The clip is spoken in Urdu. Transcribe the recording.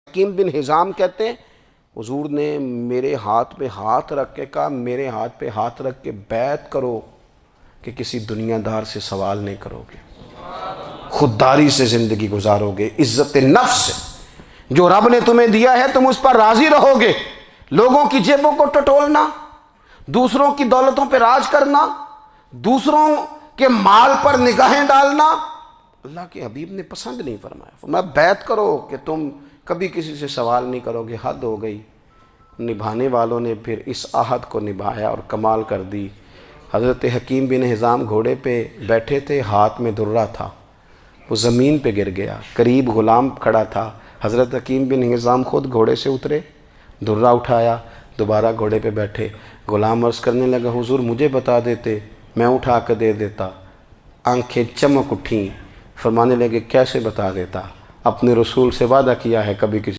حکیم بن حزام کہتے ہیں حضور نے میرے ہاتھ پہ ہاتھ رکھ کے کہا میرے ہاتھ پہ ہاتھ رکھ کے بیعت کرو کہ کسی دنیا دار سے سوال نہیں کرو گے، خودداری سے زندگی گزارو گے، عزت نفس سے جو رب نے تمہیں دیا ہے تم اس پر راضی رہو گے، لوگوں کی جیبوں کو ٹٹولنا، دوسروں کی دولتوں پہ راج کرنا، دوسروں کے مال پر نگاہیں ڈالنا اللہ کے حبیب نے پسند نہیں فرمایا۔ فرمایا بیعت کرو کہ تم کبھی کسی سے سوال نہیں کرو گے۔ حد ہو گئی، نبھانے والوں نے پھر اس عہد کو نبھایا اور کمال کر دی۔ حضرت حکیم بن حزام گھوڑے پہ بیٹھے تھے، ہاتھ میں درہ تھا، وہ زمین پہ گر گیا، قریب غلام کھڑا تھا، حضرت حکیم بن حزام خود گھوڑے سے اترے، درہ اٹھایا، دوبارہ گھوڑے پہ بیٹھے۔ غلام عرض کرنے لگا حضور مجھے بتا دیتے میں اٹھا کے دے دیتا۔ آنکھیں چمک اٹھیں، فرمانے لگے کیسے بتا دیتا، اپنے رسول سے وعدہ کیا ہے کبھی کسی